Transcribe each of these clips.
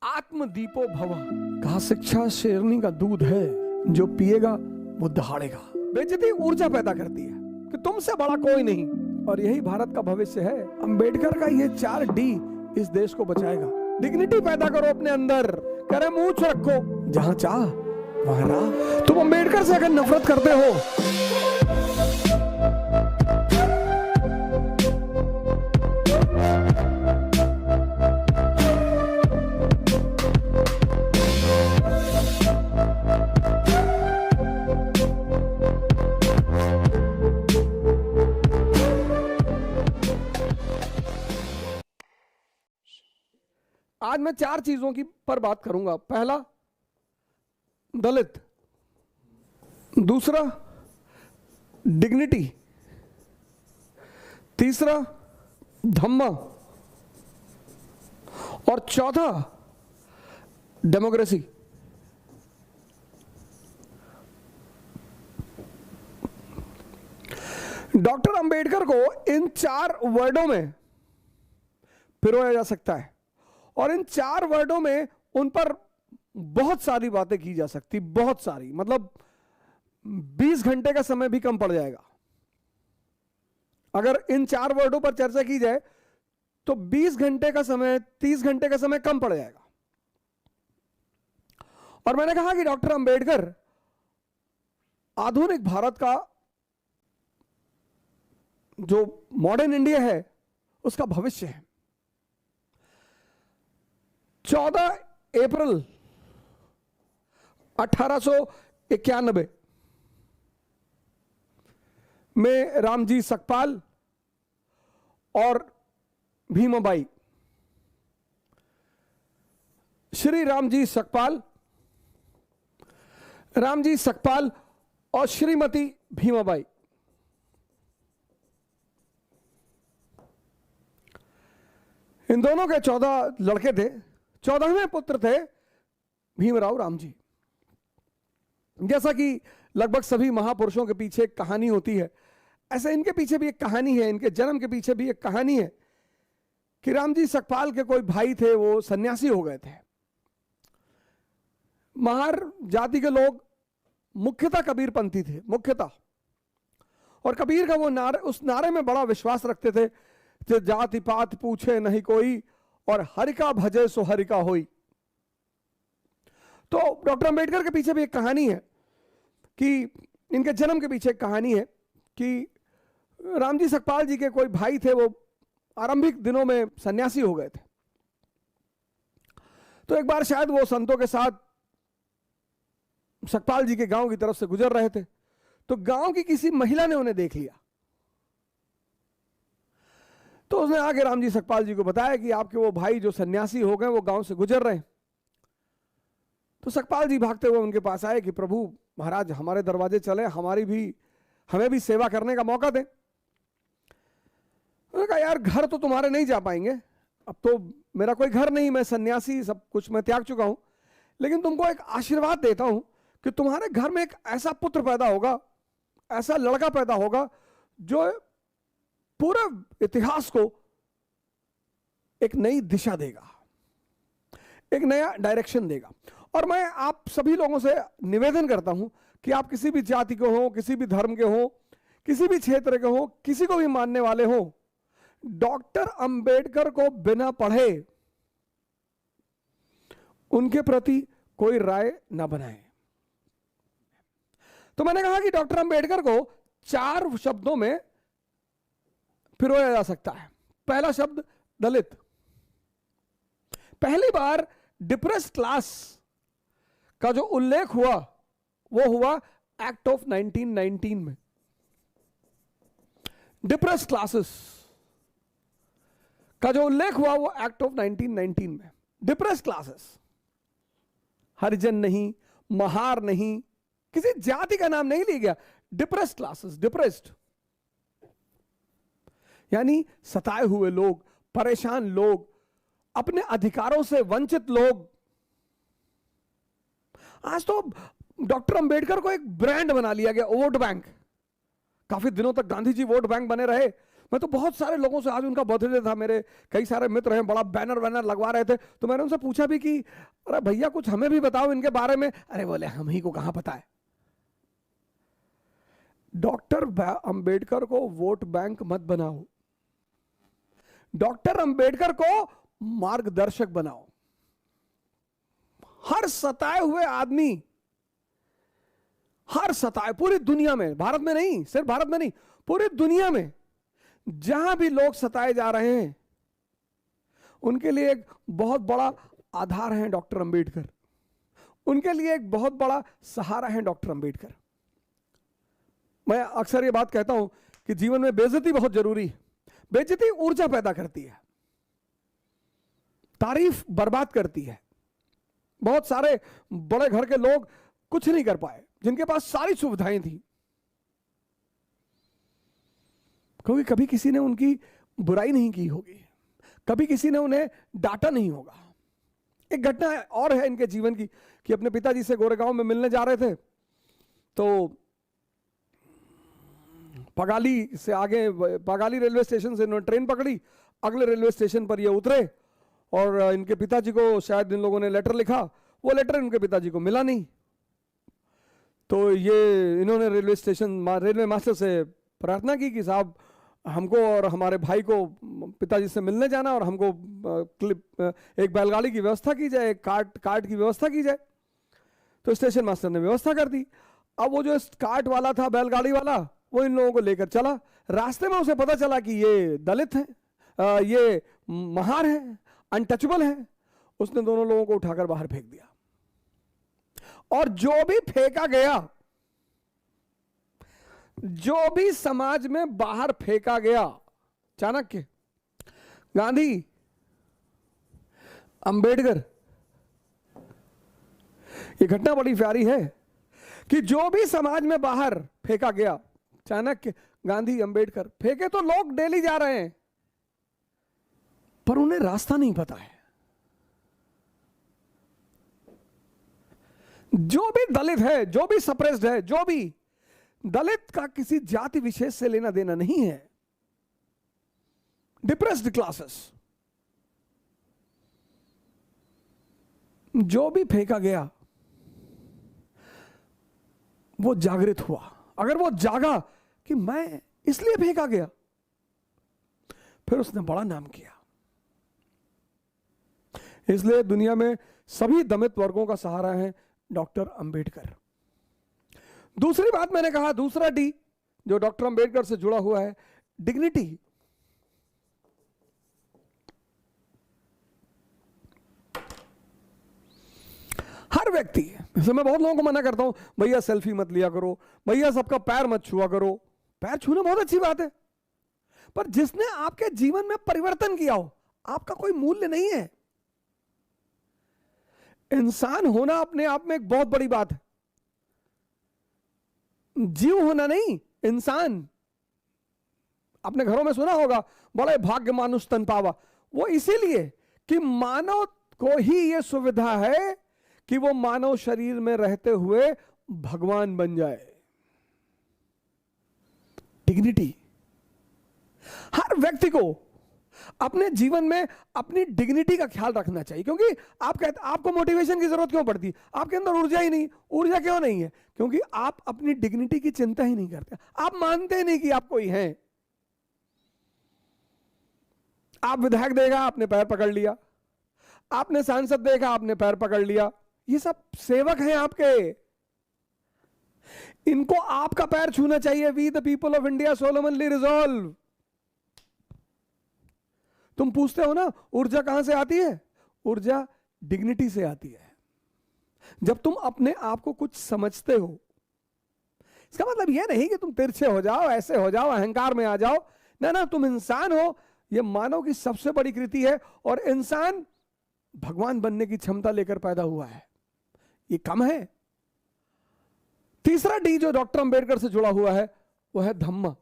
आत्मदीपो भव। कहा शिक्षा शेरनी का दूध है, जो पिएगा वो दहाड़ेगा। बेइज्जती ऊर्जा पैदा करती है कि तुमसे बड़ा कोई नहीं, और यही भारत का भविष्य है। अंबेडकर का ये 4D इस देश को बचाएगा। डिग्निटी पैदा करो अपने अंदर, करे मूंछ रखो, जहां चाह वहां राह। तुम अंबेडकर से अगर नफरत करते हो, आज मैं 4 चीजों की पर बात करूंगा। पहला, दलित। दूसरा, डिग्निटी। तीसरा, धम्मा। और चौथा, डेमोक्रेसी। डॉक्टर अंबेडकर को इन 4 वर्डों में पिरोया जा सकता है, और इन 4 वर्डों में उन पर बहुत सारी बातें की जा सकती, बहुत सारी, मतलब 20 घंटे का समय भी कम पड़ जाएगा। अगर इन 4 वर्डों पर चर्चा की जाए तो 20 घंटे का समय, 30 घंटे का समय कम पड़ जाएगा। और मैंने कहा कि डॉक्टर अंबेडकर आधुनिक भारत का, जो मॉडर्न इंडिया है, उसका भविष्य है। 14 अप्रैल 1891 में रामजी सकपाल और भीमाबाई, श्री रामजी सकपाल और श्रीमती भीमाबाई, इन दोनों के 14 लड़के थे। 14वें पुत्र थे भीमराव रामजी। जैसा कि लगभग सभी महापुरुषों के पीछे एक कहानी होती है, ऐसे इनके पीछे भी एक कहानी है, इनके जन्म के पीछे भी एक कहानी है कि रामजी सकपाल के कोई भाई थे, वो सन्यासी हो गए थे। महार जाति के लोग मुख्यतः कबीरपंथी थे, मुख्यतः, और कबीर का वो नारे, उस नारे में बड़ा विश्वास रखते थे कि जाति पात पूछे नहीं कोई, और हरि का भजे सो हरि का होई। तो डॉक्टर अंबेडकर के पीछे भी एक कहानी है कि इनके जन्म के पीछे एक कहानी है कि रामजी सकपाल जी के कोई भाई थे, वो आरंभिक दिनों में सन्यासी हो गए थे। तो एक बार शायद वो संतों के साथ सकपाल जी के गांव की तरफ से गुजर रहे थे, तो गांव की किसी महिला ने उन्हें देख लिया। तो उसने आगे रामजी सकपाल जी को बताया कि आपके वो भाई जो सन्यासी हो गए, वो गांव से गुजर रहे हैं। तो सकपाल जी भागते हुए उनके पास आए कि प्रभु महाराज, हमारे दरवाजे चले, हमें भी सेवा करने का मौका दें। उन्होंने कहा यार, घर तो तुम्हारे नहीं जा पाएंगे, अब तो मेरा कोई घर नहीं, मैं सन्यासी, सब कुछ मैं त्याग चुका हूं, लेकिन तुमको एक आशीर्वाद देता हूं कि तुम्हारे घर में एक ऐसा पुत्र पैदा होगा, ऐसा लड़का पैदा होगा जो पूरे इतिहास को एक नई दिशा देगा, एक नया डायरेक्शन देगा। और मैं आप सभी लोगों से निवेदन करता हूं कि आप किसी भी जाति के हो, किसी भी धर्म के हो, किसी भी क्षेत्र के हो, किसी को भी मानने वाले हो, डॉक्टर अंबेडकर को बिना पढ़े उनके प्रति कोई राय ना बनाए। तो मैंने कहा कि डॉक्टर अंबेडकर को 4 शब्दों में पिरोया जा सकता है। पहला शब्द, दलित। पहली बार डिप्रेस्ड क्लास का जो उल्लेख हुआ, वो हुआ एक्ट ऑफ 1919 में। डिप्रेस्ड क्लासेस का जो उल्लेख हुआ, वो एक्ट ऑफ 1919 में। डिप्रेस्ड क्लासेस, हरिजन नहीं, महार नहीं, किसी जाति का नाम नहीं लिया गया। डिप्रेस्ड क्लासेस, डिप्रेस्ड यानी सताए हुए लोग, परेशान लोग, अपने अधिकारों से वंचित लोग। आज तो डॉक्टर अंबेडकर को एक ब्रांड बना लिया गया, वोट बैंक। काफी दिनों तक गांधी जी वोट बैंक बने रहे, मैं तो बहुत सारे लोगों से, आज उनका बर्थडे था, मेरे कई सारे मित्र हैं, बड़ा बैनर वैनर लगवा रहे थे, तो मैंने उनसे पूछा भी कि अरे भैया कुछ हमें भी बताओ इनके बारे में। अरे बोले हम ही को कहां पता है। डॉक्टर अंबेडकर को वोट बैंक मत बनाओ, डॉक्टर अंबेडकर को मार्गदर्शक बनाओ। हर सताए हुए आदमी, हर सताए, पूरी दुनिया में, भारत में नहीं, सिर्फ भारत में नहीं, पूरी दुनिया में जहां भी लोग सताए जा रहे हैं, उनके लिए एक बहुत बड़ा आधार है डॉक्टर अंबेडकर, उनके लिए एक बहुत बड़ा सहारा है डॉक्टर अंबेडकर। मैं अक्सर ये बात कहता हूं कि जीवन में बेइज्जती बहुत जरूरी है। बेइज्जती ऊर्जा पैदा करती है, तारीफ बर्बाद करती है। बहुत सारे बड़े घर के लोग कुछ नहीं कर पाए जिनके पास सारी सुविधाएं थी, क्योंकि कभी किसी ने उनकी बुराई नहीं की होगी, कभी किसी ने उन्हें डांटा नहीं होगा। एक घटना और है इनके जीवन की कि अपने पिताजी से गोरेगांव में मिलने जा रहे थे, तो पगाली से आगे, पगाली रेलवे स्टेशन से इन्होंने ट्रेन पकड़ी, अगले रेलवे स्टेशन पर ये उतरे और इनके पिताजी को शायद इन लोगों ने लेटर लिखा, वो लेटर इनके पिताजी को मिला नहीं। तो ये इन्होंने रेलवे मास्टर से प्रार्थना की कि साहब हमको और हमारे भाई को पिताजी से मिलने जाना, और हमको एक बैलगाड़ी की व्यवस्था की जाए, एक कार्ट की व्यवस्था की जाए। तो स्टेशन मास्टर ने व्यवस्था कर दी। अब वो जो कार्ट वाला था, बैलगाड़ी वाला, वो इन लोगों को लेकर चला। रास्ते में उसे पता चला कि ये दलित हैं, ये महार हैं, अनटचेबल हैं। उसने दोनों लोगों को उठाकर बाहर फेंक दिया, और जो भी फेंका गया, जो भी समाज में बाहर फेंका गया, चाणक्य, गांधी, अंबेडकर, ये घटना बड़ी प्यारी है कि जो भी समाज में बाहर फेंका गया, चाणक्य, गांधी, अंबेडकर, फेंके तो लोग डेली जा रहे हैं, पर उन्हें रास्ता नहीं पता है। जो भी दलित है, जो भी सप्रेस्ड है, जो भी दलित का किसी जाति विशेष से लेना देना नहीं है, डिप्रेस्ड क्लासेस, जो भी फेंका गया वो जागृत हुआ। अगर वो जागा कि मैं इसलिए फेंका गया, फिर उसने बड़ा नाम किया। इसलिए दुनिया में सभी दलित वर्गों का सहारा है डॉक्टर अंबेडकर। दूसरी बात मैंने कहा, दूसरा डी जो डॉक्टर अंबेडकर से जुड़ा हुआ है, डिग्निटी। हर व्यक्ति, जैसे मैं बहुत लोगों को मना करता हूं, भैया सेल्फी मत लिया करो, भैया सबका पैर मत छुआ करो। पैर छूना बहुत अच्छी बात है, पर जिसने आपके जीवन में परिवर्तन किया हो, आपका कोई मूल्य नहीं है। इंसान होना अपने आप में एक बहुत बड़ी बात है, जीव होना नहीं, इंसान। अपने घरों में सुना होगा, बड़े भाग्य मानुष तन पावा। वो इसीलिए कि मानव को ही यह सुविधा है कि वो मानव शरीर में रहते हुए भगवान बन जाए। डिग्निटी। हर व्यक्ति को अपने जीवन में अपनी डिग्निटी का ख्याल रखना चाहिए, क्योंकि आप कहते, आपको मोटिवेशन की जरूरत क्यों पड़ती? आपके अंदर ऊर्जा ही नहीं। ऊर्जा क्यों नहीं है? क्योंकि आप अपनी डिग्निटी की चिंता ही नहीं करते। आप मानते ही नहीं कि आप कोई हैं। आप विधायक देखा, आपने पैर पकड़ लिया, आपने सांसद देखा, आपने पैर पकड़ लिया। ये सब सेवक हैं आपके, इनको आपका पैर छूना चाहिए। We the people of India solemnly resolve. तुम पूछते हो ना ऊर्जा कहां से आती है? ऊर्जा डिग्निटी से आती है। जब तुम अपने आप को कुछ समझते हो, इसका मतलब यह नहीं कि तुम तिरछे हो जाओ, ऐसे हो जाओ, अहंकार में आ जाओ। ना ना, तुम इंसान हो। यह मानव की सबसे बड़ी कृति है, और इंसान भगवान बनने की क्षमता लेकर पैदा हुआ है। ये कम है। तीसरा डी जो डॉक्टर अंबेडकर से जुड़ा हुआ है वो है धम्म।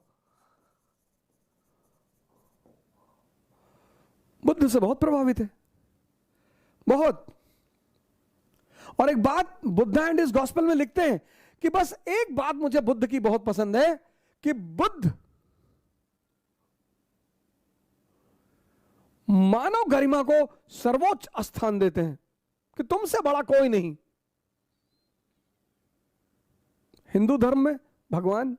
बुद्ध से बहुत प्रभावित है, बहुत। और एक बात बुद्धा एंड इस गॉस्पेल में लिखते हैं कि बस एक बात मुझे बुद्ध की बहुत पसंद है कि बुद्ध मानव गरिमा को सर्वोच्च स्थान देते हैं कि तुमसे बड़ा कोई नहीं। हिंदू धर्म में भगवान,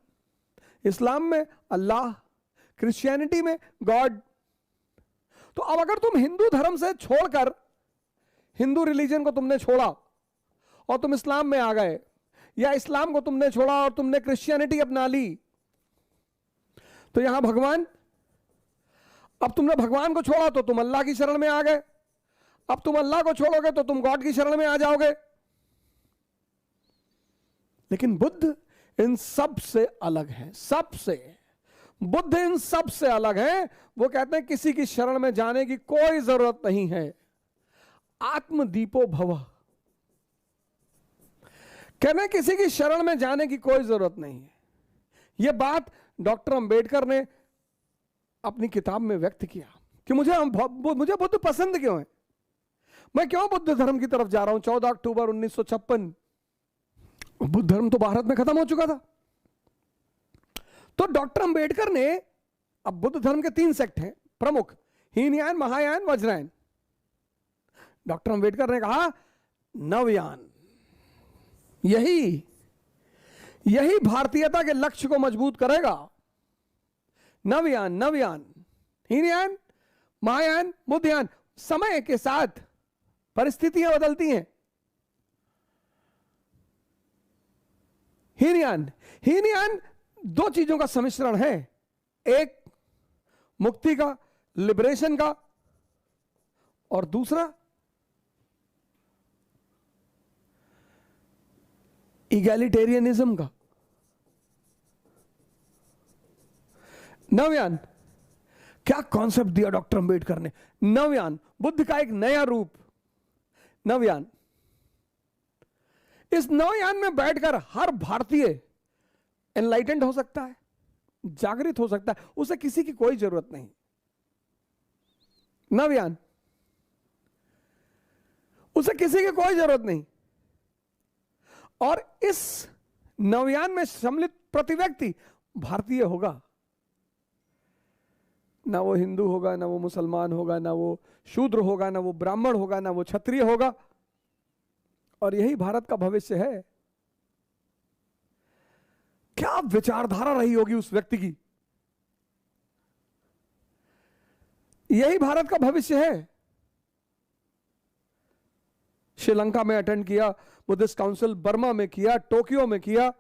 इस्लाम में अल्लाह, क्रिश्चियनिटी में गॉड। तो अब अगर तुम हिंदू धर्म से छोड़कर, हिंदू रिलीजन को तुमने छोड़ा और तुम इस्लाम में आ गए, या इस्लाम को तुमने छोड़ा और तुमने क्रिश्चियनिटी अपना ली, तो यहां भगवान, अब तुमने भगवान को छोड़ा तो तुम अल्लाह की शरण में आ गए, अब तुम अल्लाह को छोड़ोगे तो तुम गॉड की शरण में आ जाओगे। लेकिन बुद्ध इन सब से अलग है, सबसे। बुद्ध इन सब से अलग है। वो कहते हैं किसी की शरण में जाने की कोई जरूरत नहीं है। आत्मदीपो भव, कहते हैं किसी की शरण में जाने की कोई जरूरत नहीं है। यह बात डॉक्टर अंबेडकर ने अपनी किताब में व्यक्त किया कि मुझे बुद्ध पसंद क्यों है, मैं क्यों बुद्ध धर्म की तरफ जा रहा हूं। 14 अक्टूबर 1956, बुद्ध धर्म तो भारत में खत्म हो चुका था। तो डॉक्टर अंबेडकर ने, अब बुद्ध धर्म के 3 सेक्ट हैं प्रमुख, हीनयान, महायान, वज्रयान। डॉक्टर अंबेडकर ने कहा नवयान, यही भारतीयता के लक्ष्य को मजबूत करेगा। नवयान, हीनयान, महायान, बुद्धयान। समय के साथ परिस्थितियां बदलती हैं। हीनयान 2 चीजों का सम्मिश्रण है, एक मुक्ति का, लिबरेशन का, और दूसरा इगैलिटेरियनिज्म का। नवयान, क्या कॉन्सेप्ट दिया डॉक्टर अंबेडकर ने। नवयान, बुद्ध का एक नया रूप। नवयान, इस नवयान में बैठकर हर भारतीय एनलाइटेंड हो सकता है, जागृत हो सकता है, उसे किसी की कोई जरूरत नहीं। नवयान, उसे किसी की कोई जरूरत नहीं। और इस नवयान में सम्मिलित प्रति व्यक्ति भारतीय होगा। ना वो हिंदू होगा, ना वो मुसलमान होगा, ना वो शूद्र होगा, ना वो ब्राह्मण होगा, ना वो क्षत्रिय होगा। और यही भारत का भविष्य है। क्या विचारधारा रही होगी उस व्यक्ति की। यही भारत का भविष्य है। श्रीलंका में अटेंड किया, बुद्धिस्ट काउंसिल बर्मा में किया, टोक्यो में किया,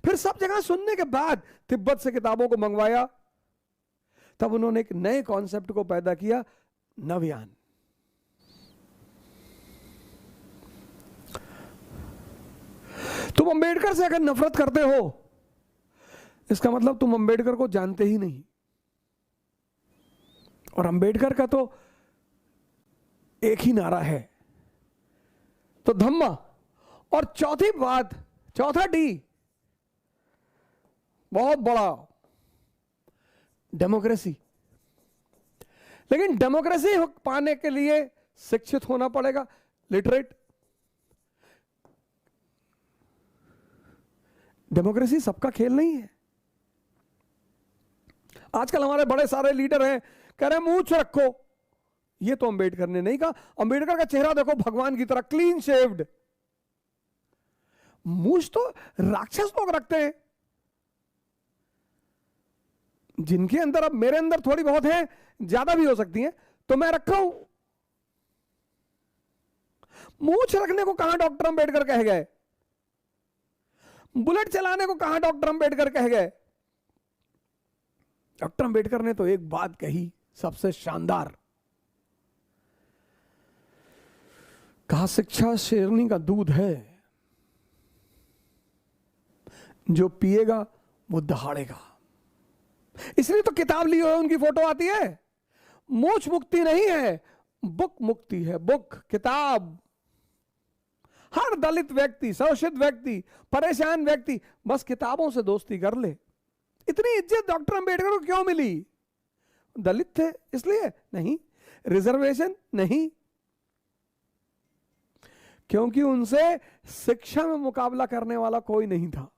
फिर सब जगह सुनने के बाद तिब्बत से किताबों को मंगवाया। तब उन्होंने एक नए कॉन्सेप्ट को पैदा किया, नवयान। तुम अंबेडकर से अगर नफरत करते हो, इसका मतलब तुम अंबेडकर को जानते ही नहीं। और अंबेडकर का तो एक ही नारा है, तो धम्मा। और चौथी बात, चौथा डी बहुत बड़ा, डेमोक्रेसी। लेकिन डेमोक्रेसी पाने के लिए शिक्षित होना पड़ेगा, लिटरेट। डेमोक्रेसी सबका खेल नहीं है। आजकल हमारे बड़े सारे लीडर हैं, कह रहे हैं मूंछ रखो। ये तो अंबेडकर ने नहीं कहा। अंबेडकर का चेहरा देखो, भगवान की तरह क्लीन शेव्ड। मूंछ तो राक्षस लोग रखते हैं, जिनके अंदर, अब मेरे अंदर थोड़ी बहुत है, ज्यादा भी हो सकती है, तो मैं रखा हूं। मूंछ रखने को कहां डॉक्टर अंबेडकर कह गए, बुलेट चलाने को कहां डॉक्टर अंबेडकर कह गए। डॉक्टर अंबेडकर ने तो एक बात कही सबसे शानदार, कहा शिक्षा शेरनी का दूध है, जो पिएगा वो दहाड़ेगा। इसलिए तो किताब ली हुई उनकी फोटो आती है। मूंछ मुक्ति नहीं है, बुक मुक्ति है, बुक, किताब। हर दलित व्यक्ति, शोषित व्यक्ति, परेशान व्यक्ति बस किताबों से दोस्ती कर ले। इतनी इज्जत डॉक्टर अंबेडकर को क्यों मिली? दलित थे इसलिए? नहीं। रिजर्वेशन? नहीं, क्योंकि उनसे शिक्षा में मुकाबला करने वाला कोई नहीं था।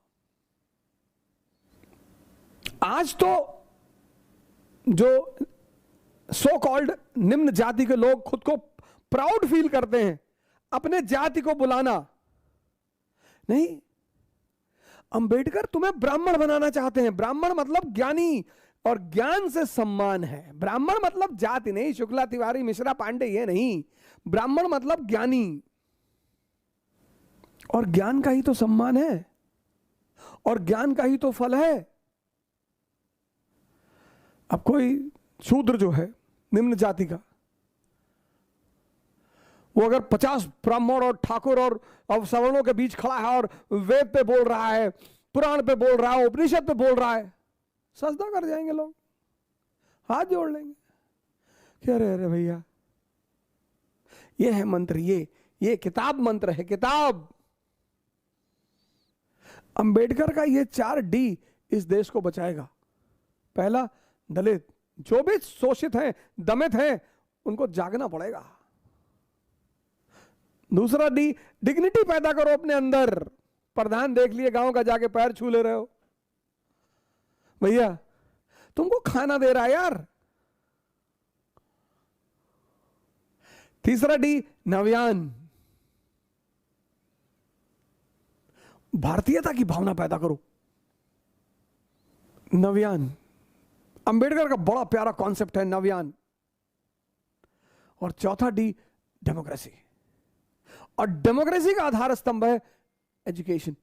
आज तो जो सो कॉल्ड निम्न जाति के लोग खुद को प्राउड फील करते हैं, अपने जाति को बुलाना नहीं। अंबेडकर तुम्हें ब्राह्मण बनाना चाहते हैं। ब्राह्मण मतलब ज्ञानी, और ज्ञान से सम्मान है। ब्राह्मण मतलब जाति नहीं, शुक्ला तिवारी मिश्रा पांडे ये नहीं। ब्राह्मण मतलब ज्ञानी, और ज्ञान का ही तो सम्मान है, और ज्ञान का ही तो फल है। अब कोई शूद्र जो है निम्न जाति का, वो अगर 50 ब्राह्मण और ठाकुर और सवर्णों के बीच खड़ा है और वेद पे बोल रहा है, पुराण पे बोल रहा है, उपनिषद पे बोल रहा है, सजदा कर जाएंगे लोग, हाथ जोड़ लेंगे कि अरे अरे भैया ये है मंत्र, ये किताब मंत्र है, किताब। अंबेडकर का ये 4D इस देश को बचाएगा। पहला, दलित, जो भी शोषित हैं, दमित हैं, उनको जागना पड़ेगा। दूसरा D, डिग्निटी पैदा करो अपने अंदर। प्रधान देख लिए गांव का, जाके पैर छू ले रहे हो, भैया तुमको खाना दे रहा है यार। तीसरा D, नव्यान, भारतीयता की भावना पैदा करो, नव्यान। अंबेडकर का बड़ा प्यारा कॉन्सेप्ट है नव्यान। और चौथा D, डेमोक्रेसी, और डेमोक्रेसी का आधार स्तंभ है एजुकेशन।